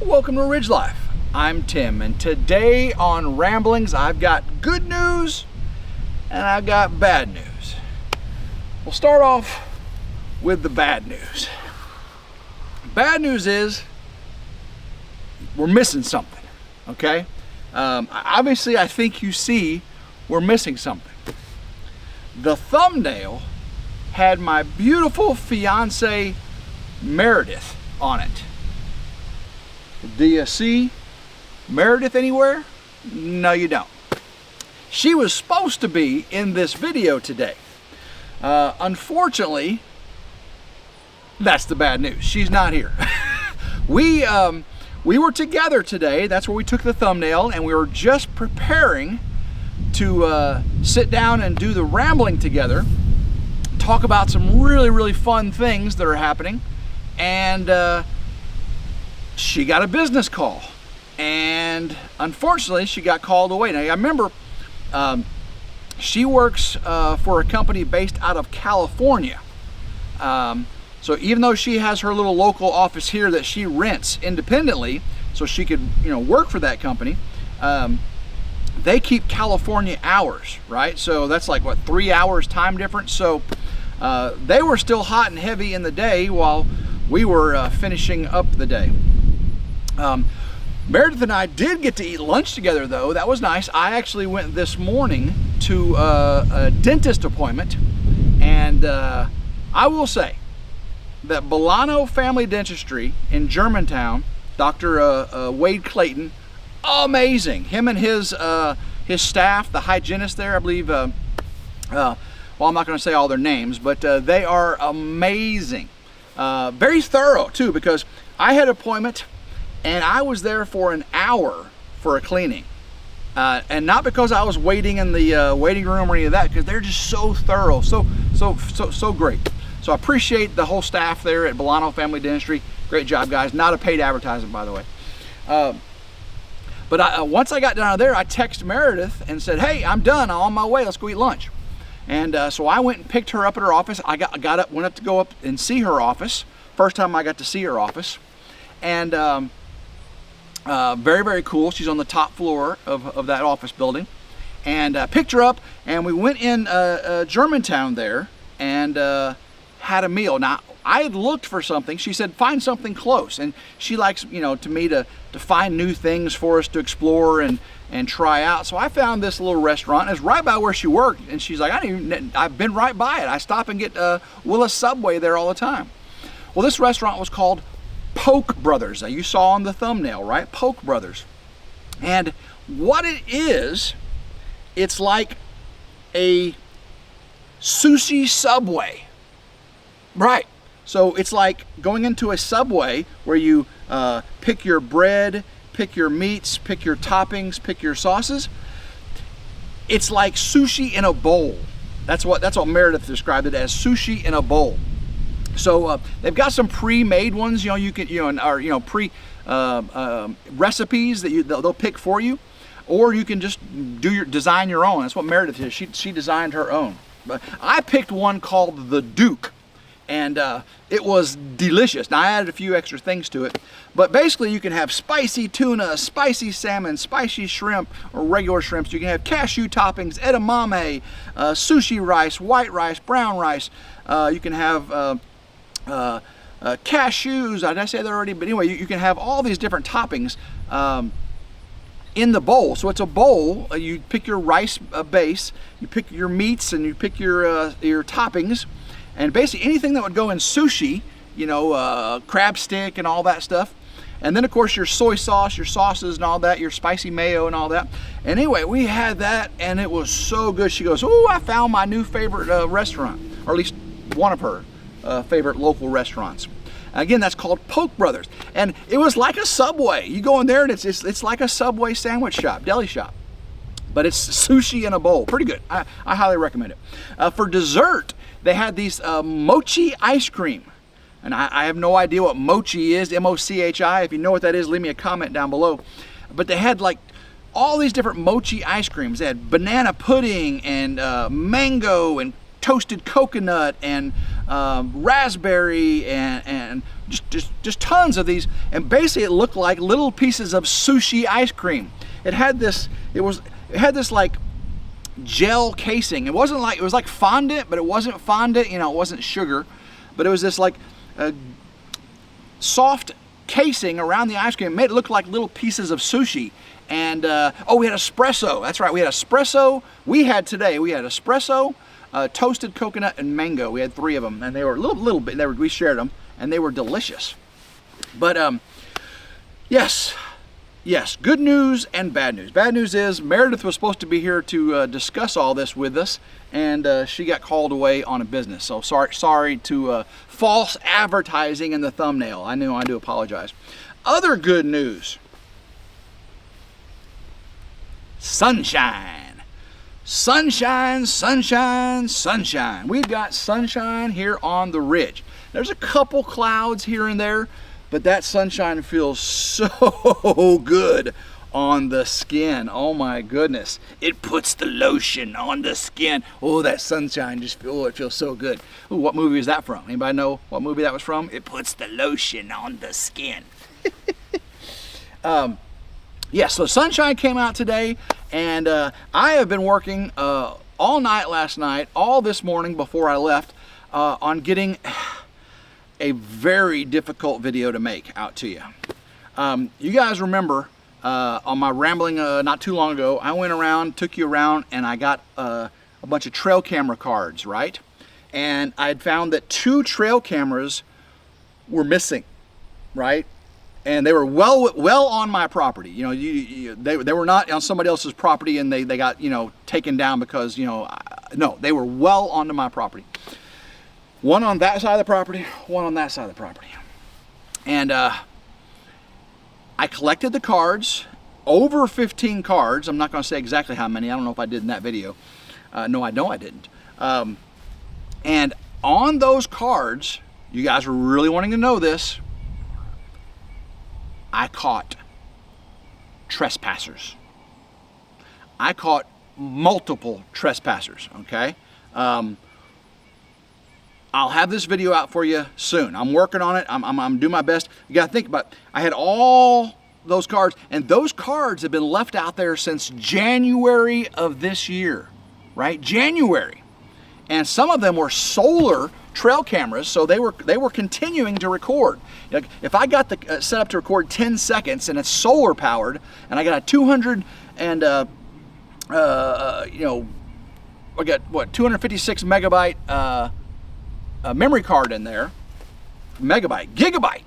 Welcome to Ridge Life. I'm Tim, and today on Ramblings I've got good news and I've got bad news. We'll start off with the bad news. Bad news is we're missing something, okay? Obviously I think you see we're missing something. The thumbnail had my beautiful fiance Meredith on it. Do you see Meredith anywhere? No, you don't. She was supposed to be in this video today. Unfortunately, that's the bad news. She's not here. We were together today. That's where we took the thumbnail, and we were just preparing to sit down and do the rambling together, talk about some really fun things that are happening, and she got a business call, and unfortunately she got called away. Now I remember she works for a company based out of California, so even though she has her little local office here that she rents independently so she could work for that company, they keep California hours, right? So that's like what, 3 hours time difference. So they were still hot and heavy in the day while we were finishing up the day. Meredith and I did get to eat lunch together though. That was nice. I actually went this morning to a dentist appointment, and I will say that Bolano Family Dentistry in Germantown, Dr. Wade Clayton, amazing. Him and his staff, the hygienist there, I believe, well, I'm not going to say all their names, but they are amazing. Very thorough too, because I had an appointment and I was there for an hour for a cleaning, and not because I was waiting in the waiting room or any of that, because they're just so thorough, so great. So I appreciate the whole staff there at Bolano Family Dentistry. Great job, guys. Not a paid advertisement, by the way. But once I got down there, I texted Meredith and said, "Hey, I'm done. I'm on my way. Let's go eat lunch." And so I went and picked her up at her office. I went up to go up and see her office. First time I got to see her office, and very cool. She's on the top floor of that office building, and picked her up, and we went in Germantown there and had a meal. Now I had looked for something. She said find something close, and she likes to find new things for us to explore and try out. So I found this little restaurant. It's right by where she worked, and she's like, I've been right by it. I stop and get Willis Subway there all the time. Well, this restaurant was called Poke Brothers. Now, you saw on the thumbnail, right? Poke Brothers. And what it is, it's like a sushi Subway. Right. So it's like going into a Subway where you pick your bread, pick your meats, pick your toppings, pick your sauces. It's like sushi in a bowl. That's what Meredith described it as, sushi in a bowl. So they've got some pre-made ones, you can, pre recipes that they'll pick for you, or you can just design your own. That's what Meredith did. She designed her own. But I picked one called the Duke, and it was delicious. Now I added a few extra things to it, but basically you can have spicy tuna, spicy salmon, spicy shrimp, or regular shrimps. You can have cashew toppings, edamame, sushi rice, white rice, brown rice. You can have cashews. Did I say that already? But anyway, you can have all these different toppings in the bowl. So it's a bowl. You pick your rice base, you pick your meats, and you pick your toppings, and basically anything that would go in sushi, crab stick and all that stuff. And then of course your soy sauce, your sauces and all that, your spicy mayo and all that. And anyway, we had that and it was so good. She goes, "Oh, I found my new favorite restaurant," or at least one of her favorite local restaurants. Again, that's called Poke Brothers, and it was like a Subway. You go in there and it's like a Subway sandwich shop, deli shop, but it's sushi in a bowl. Pretty good. I highly recommend it. For dessert, they had these mochi ice cream, and I have no idea what mochi is, M-O-C-H-I. If you know what that is, leave me a comment down below. But they had like all these different mochi ice creams. They had banana pudding and mango and toasted coconut and raspberry, and just tons of these. And basically it looked like little pieces of sushi ice cream. It had this like gel casing. It was like fondant, but it wasn't fondant, you know, it wasn't sugar, but it was this like soft casing around the ice cream. It made it look like little pieces of sushi. And oh, we had espresso. That's right, we had espresso. We had espresso, toasted coconut, and mango. We had 3 of them, and they were a little bit. We shared them, and they were delicious. But yes, good news and bad news. Bad news is Meredith was supposed to be here to discuss all this with us, and she got called away on a business. So sorry to false advertising in the thumbnail. I do apologize. Other good news. Sunshine. Sunshine, sunshine, sunshine. We've got sunshine here on the ridge. There's a couple clouds here and there, but that sunshine feels so good on the skin. Oh my goodness. It puts the lotion on the skin. Oh, that sunshine just it feels so good. Ooh, what movie is that from? Anybody know what movie that was from? It puts the lotion on the skin. Yes, so sunshine came out today, and I have been working all night last night, all this morning before I left, on getting a very difficult video to make out to you. You guys remember on my rambling not too long ago, I went around, took you around, and I got a bunch of trail camera cards, right? And I had found that 2 trail cameras were missing, right? And they were well on my property. You know, they were not on somebody else's property, and they got, you know, taken down because, you know, no, they were well onto my property. One on that side of the property, one on that side of the property. And I collected the cards, over 15 cards. I'm not going to say exactly how many. I don't know if I did in that video. No, I didn't. And on those cards, you guys were really wanting to know this, I caught trespassers. I caught multiple trespassers, okay? I'll have this video out for you soon. I'm working on it. I'm doing my best. You got to think about it. I had all those cards, and those cards have been left out there since January of this year, right? January. And some of them were solar trail cameras, so they were continuing to record. Like, if I got the set up to record 10 seconds and it's solar powered, and I got a 200 and you know, I got what, 256 megabyte memory card in there, gigabyte.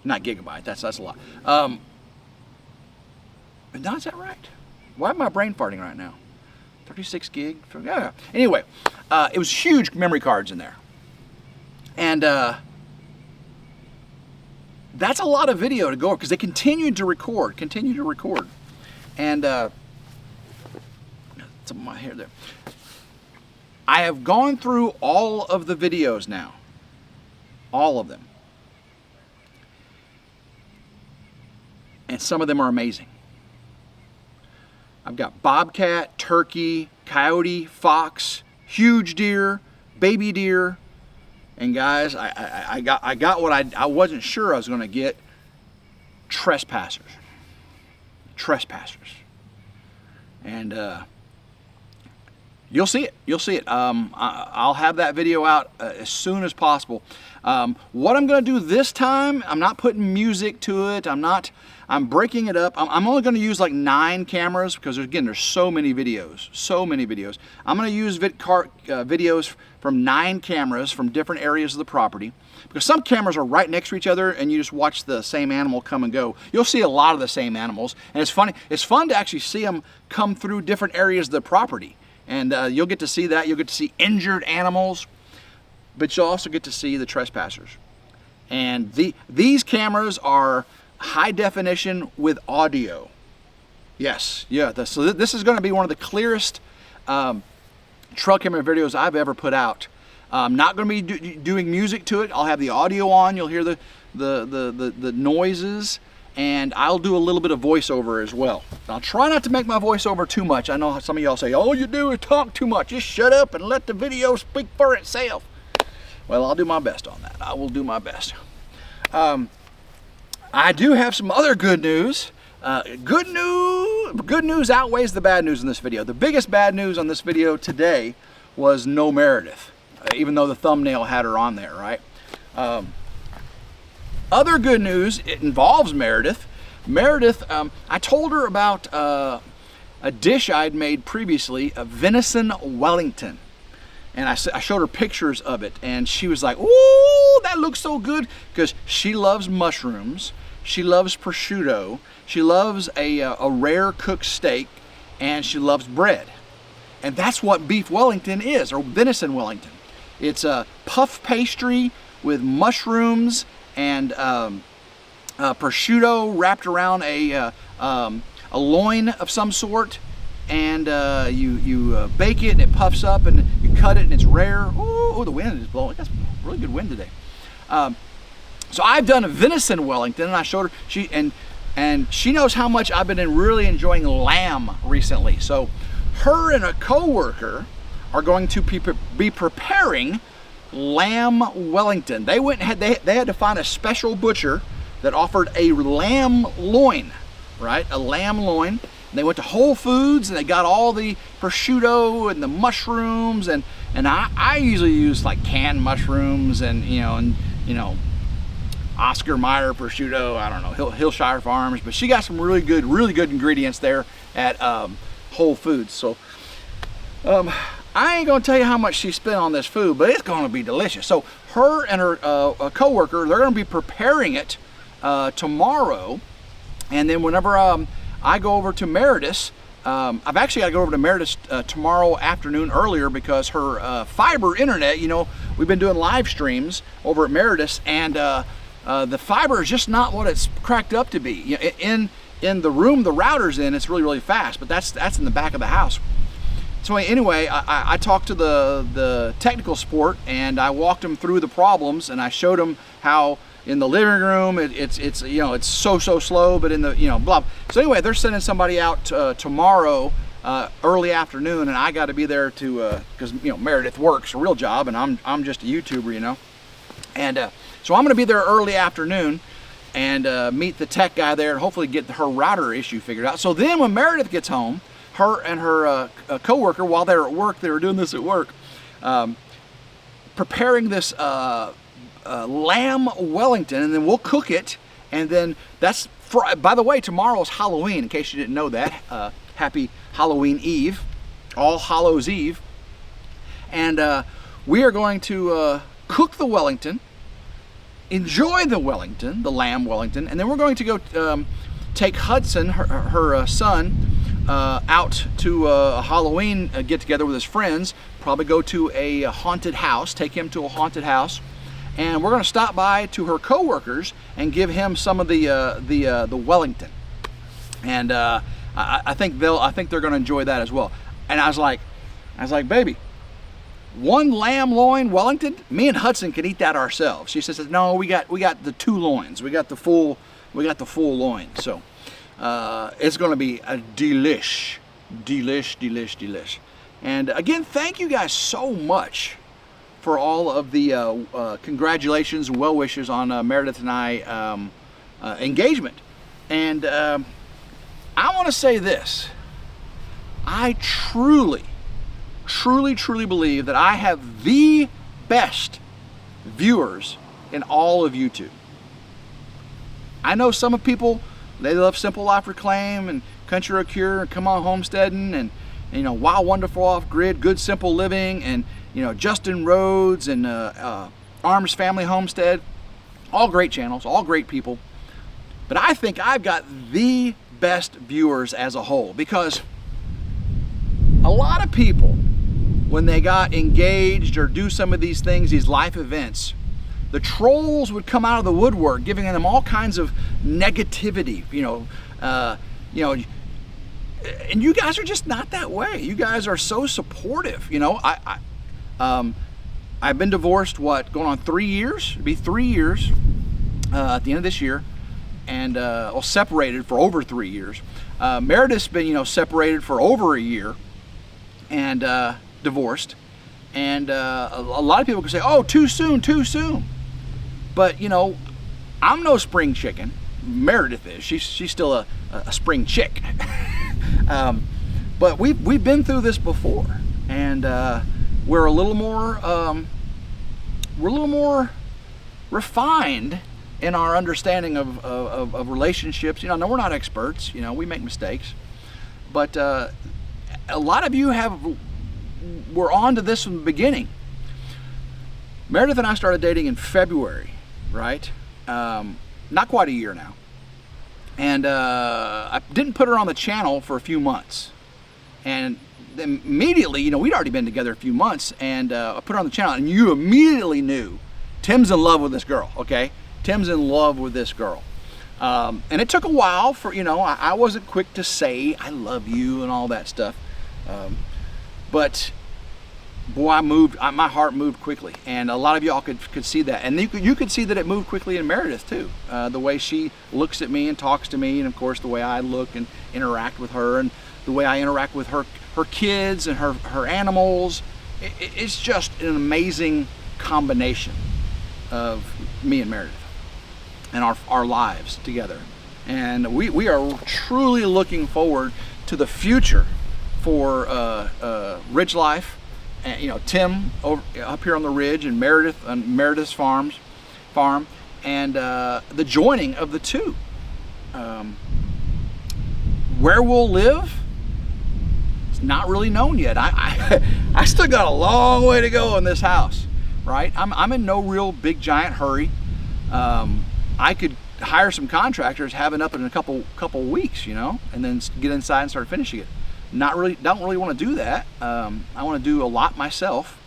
Not gigabyte. That's a lot. Now, is that right? Why am I brain farting right now? 36 gig. Yeah. Anyway, it was huge memory cards in there, and that's a lot of video to go because they continued to record, and some of my hair there. I have gone through all of the videos now, all of them, and some of them are amazing. I've got bobcat, turkey, coyote, fox, huge deer, baby deer, and guys, I got what I wasn't sure I was going to get. Trespassers, and you'll see it. I'll have that video out as soon as possible. What I'm going to do this time, I'm not putting music to it. I'm breaking it up. I'm only going to use like 9 cameras because again, there's so many videos. I'm going to use videos from 9 cameras from different areas of the property, because some cameras are right next to each other and you just watch the same animal come and go. You'll see a lot of the same animals, and it's funny. It's fun to actually see them come through different areas of the property, and you'll get to see that. You'll get to see injured animals, but you'll also get to see the trespassers. And these cameras are high definition with audio. Yes, yeah. So this is going to be one of the clearest trail camera videos I've ever put out. I'm not going to be doing music to it. I'll have the audio on. You'll hear the noises, and I'll do a little bit of voiceover as well. I'll try not to make my voiceover too much. I know some of y'all say, all you do is talk too much. Just shut up and let the video speak for itself. Well, I'll do my best on that. I will do my best. I do have some other good news. Good news outweighs the bad news in this video. The biggest bad news on this video today was no Meredith, even though the thumbnail had her on there, right? Other good news, it involves Meredith. Meredith, I told her about a dish I'd made previously, a venison Wellington. And I showed her pictures of it, and she was like, ooh, that looks so good, because she loves mushrooms, she loves prosciutto, she loves a rare cooked steak, and she loves bread. And that's what beef Wellington is, or venison Wellington. It's a puff pastry with mushrooms and prosciutto wrapped around a loin of some sort, and you bake it and it puffs up, and you cut it and it's rare. Ooh, the wind is blowing. That's really good wind today. So I've done a venison Wellington, and I showed her, and she knows how much I've been really enjoying lamb recently. So her and a co-worker are going to be preparing lamb Wellington. They went and they had to find a special butcher that offered a lamb loin, right? A lamb loin. They went to Whole Foods and they got all the prosciutto and the mushrooms, and I usually use like canned mushrooms and you know Oscar Mayer prosciutto, I don't know, Hillshire Farms, but she got some really good ingredients there at Whole Foods. So I ain't gonna tell you how much she spent on this food, but it's gonna be delicious. So her and her co-worker, they're gonna be preparing it tomorrow, and then whenever I go over to Meredith's, I've actually got to go over to Meredith's tomorrow afternoon earlier, because her fiber internet, you know, we've been doing live streams over at Meredith's, and the fiber is just not what it's cracked up to be. You know, in the room the router's in, it's really fast, but that's in the back of the house. So anyway, I talked to the technical support, and I walked them through the problems, and I showed them how in the living room it's you know, it's so slow, but in the, you know, blah. So anyway, they're sending somebody out tomorrow early afternoon, and I got to be there to because you know, Meredith works a real job, and I'm just a YouTuber, you know. And so I'm going to be there early afternoon and meet the tech guy there and hopefully get her router issue figured out. So then when Meredith gets home, her and her co-worker, while they were at work, they were doing this at work, preparing this lamb Wellington, and then we'll cook it, and then that's, by the way, tomorrow's Halloween, in case you didn't know that. Happy Halloween Eve, All Hallows Eve, and we are going to cook the Wellington, enjoy the Wellington, the lamb Wellington, and then we're going to go take Hudson, her son, out to a Halloween get together with his friends, probably go to a haunted house, take him to a haunted house, and we're going to stop by to her co-workers and give him some of the Wellington, and I think they're going to enjoy that as well. And I was like, baby, one lamb loin Wellington, me and Hudson can eat that ourselves. She says, no, we got the two loins, we got the full loin. So it's going to be a delish. And again, thank you guys so much for all of the congratulations and well wishes on Meredith and I engagement. And I want to say this: I truly believe that I have the best viewers in all of YouTube. I know some of people, they love Simple Life Reclaim and Country Road Cure and Come On Homesteading and you know, Wild Wonderful Off Grid, Good Simple Living, and you know, Justin Rhodes and Arms Family Homestead. All great channels, all great people. But I think I've got the best viewers as a whole, because a lot of people, when they got engaged or do some of these things, these life events, the trolls would come out of the woodwork, giving them all kinds of negativity, you know, and you guys are just not that way. You guys are so supportive. You know, I've been divorced, what, going on 3 years? It'll be 3 years at the end of this year, and well, separated for over 3 years. Meredith's been, separated for over a year, and divorced. And a lot of people can say, "Oh, too soon, too soon." But I'm no spring chicken. Meredith is. She's still a spring chick. But we've been through this before, and we're a little more refined in our understanding of relationships. No, we're not experts. We make mistakes, but a lot of you were on to this from the beginning. Meredith and I started dating in February, right? Not quite a year now. And I didn't put her on the channel for a few months. And then immediately, we'd already been together a few months, and I put her on the channel, and you immediately knew Tim's in love with this girl, okay? Tim's in love with this girl. And it took a while for, I wasn't quick to say I love you and all that stuff. But boy, my heart moved quickly, and a lot of y'all could see that, and you could see that it moved quickly in Meredith too. The way she looks at me and talks to me, and of course the way I look and interact with her, and the way I interact with her kids and her animals. It's just an amazing combination of me and Meredith and our lives together, and we are truly looking forward to the future for RidgeLife. And, Tim up here on the ridge, and Meredith on Meredith's farm, and the joining of the two. Where we'll live, it's not really known yet. I still got a long way to go in this house, right? I'm in no real big giant hurry. I could hire some contractors, have it up in a couple weeks, and then get inside and start finishing it. Don't really want to do that. I want to do a lot myself,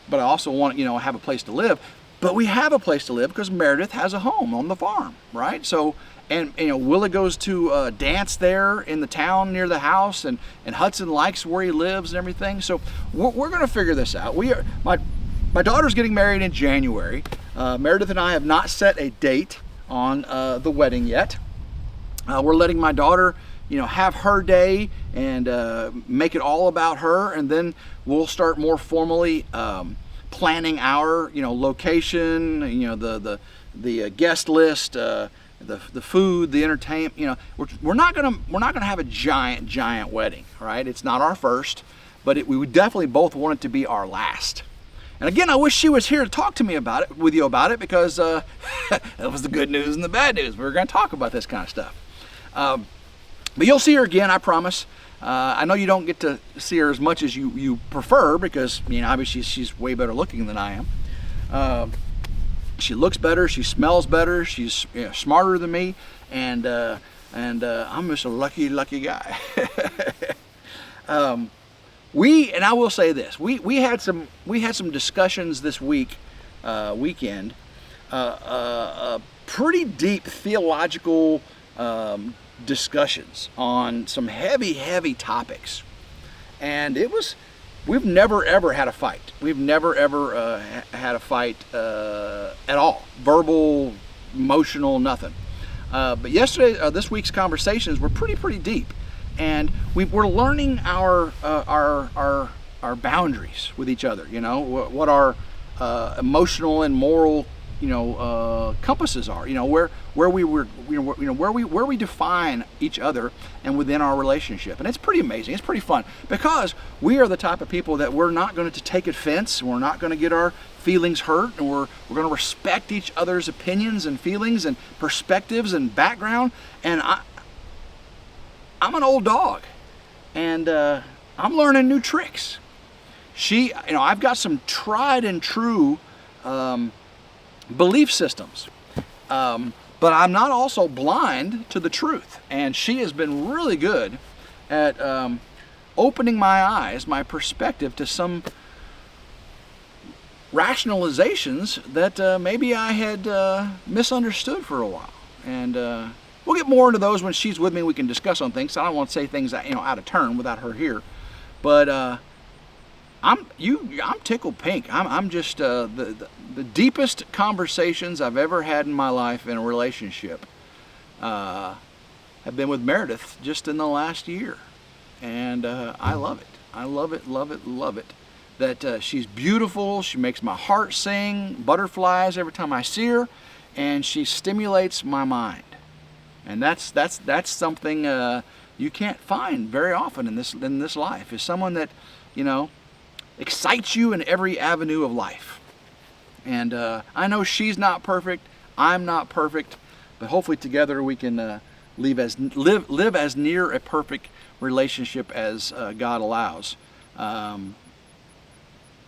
but I also want have a place to live. But we have a place to live because Meredith has a home on the farm, right? So, and Willa goes to dance there in the town near the house, and Hudson likes where he lives and everything. So we're going to figure this out. My daughter's getting married in January. Meredith and I have not set a date on the wedding yet. We're letting my daughter have her day and make it all about her, and then we'll start more formally planning our location, the guest list, the food, the entertainment. We're not gonna have a giant wedding, right? It's not our first, but we would definitely both want it to be our last. And again, I wish she was here to talk to me with you about it, because that was the good news and the bad news. We were going to talk about this kind of stuff. But you'll see her again, I promise. I know you don't get to see her as much as you prefer, because obviously she's way better looking than I am. She looks better, she smells better, she's smarter than me, and I'm just a lucky guy. And I will say this: we had some discussions this weekend, pretty deep theological discussions on some heavy topics, and we've never ever had a fight. We've never ever had a fight at all, verbal, emotional, nothing. But this week's conversations were pretty deep, and we're learning our boundaries with each other. What our emotional and moral compasses are. Where we define each other and within our relationship. And it's pretty amazing. It's pretty fun, because we are the type of people that we're not going to take offense. We're not going to get our feelings hurt, and we're going to respect each other's opinions and feelings and perspectives and background. And I'm an old dog, and I'm learning new tricks. I've got some tried and true belief systems, but I'm not also blind to the truth, and she has been really good at opening my eyes, my perspective to some rationalizations that maybe I had misunderstood for a while. And we'll get more into those when she's with me. We can discuss on things. I don't want to say things out of turn without her here, but I'm tickled pink. I'm just the deepest conversations I've ever had in my life in a relationship have been with Meredith just in the last year. And I love it. I love it, love it, love it. That she's beautiful. She makes my heart sing, butterflies every time I see her, and she stimulates my mind. And that's something you can't find very often in this life. Is someone that, you know, excites you in every avenue of life. And I know she's not perfect. I'm not perfect, but hopefully together we can live as near a perfect relationship as God allows.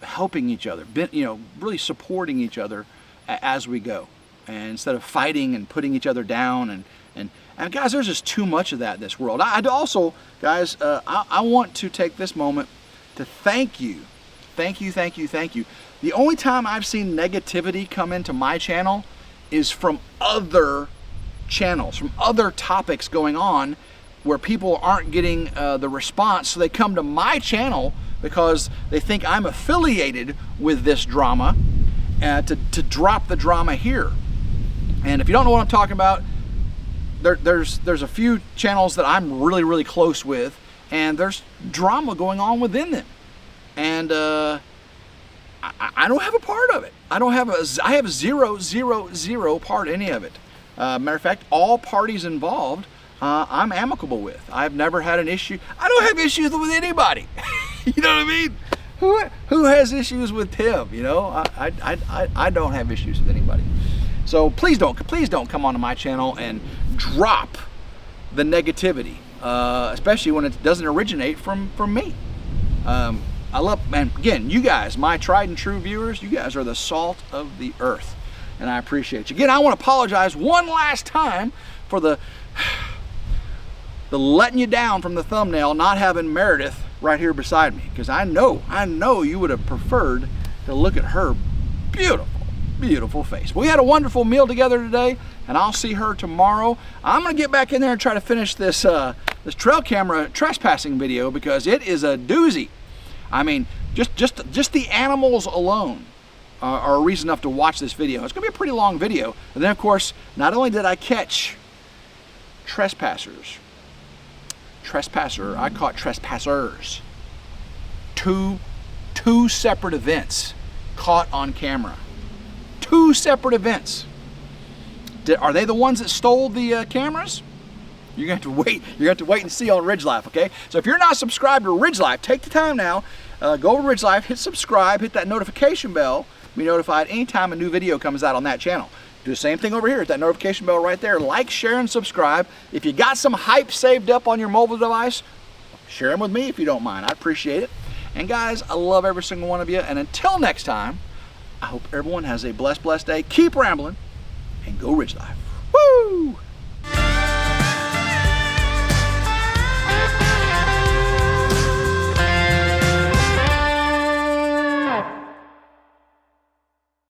Helping each other, you know, really supporting each other as we go, and instead of fighting and putting each other down. And guys, there's just too much of that in this world. I also, guys, I want to take this moment to thank you. Thank you. The only time I've seen negativity come into my channel is from other channels, from other topics going on where people aren't getting the response, so they come to my channel because they think I'm affiliated with this drama, to drop the drama here. And if you don't know what I'm talking about, there's a few channels that I'm really close with, and there's drama going on within them, and I don't have a part of it. I have zero part in any of it. Matter of fact, all parties involved I'm amicable with. I've never had an issue. I don't have issues with anybody. You know what I mean? Who has issues with Tim? You know, I don't have issues with anybody. So please don't come onto my channel and drop the negativity, especially when it doesn't originate from me. I love, and again, you guys, my tried and true viewers, you guys are the salt of the earth, and I appreciate you. Again, I want to apologize one last time for the letting you down from the thumbnail, not having Meredith right here beside me, because I know you would have preferred to look at her beautiful face. We had a wonderful meal together today, and I'll see her tomorrow. I'm gonna get back in there and try to finish this this trail camera trespassing video, because it is a doozy. I mean, just the animals alone are a reason enough to watch this video. It's gonna be a pretty long video. And then of course, not only did I catch I caught trespassers. Two separate events caught on camera. 2 separate events. Are they the ones that stole the cameras? You're going to have to wait and see on RidgeLife, okay? So if you're not subscribed to RidgeLife, take the time now, go to RidgeLife, hit subscribe, hit that notification bell, be notified anytime a new video comes out on that channel. Do the same thing over here, hit that notification bell right there. Like, share, and subscribe. If you got some hype saved up on your mobile device, share them with me if you don't mind. I'd appreciate it. And guys, I love every single one of you. And until next time, I hope everyone has a blessed day. Keep rambling and go RidgeLife. Woo!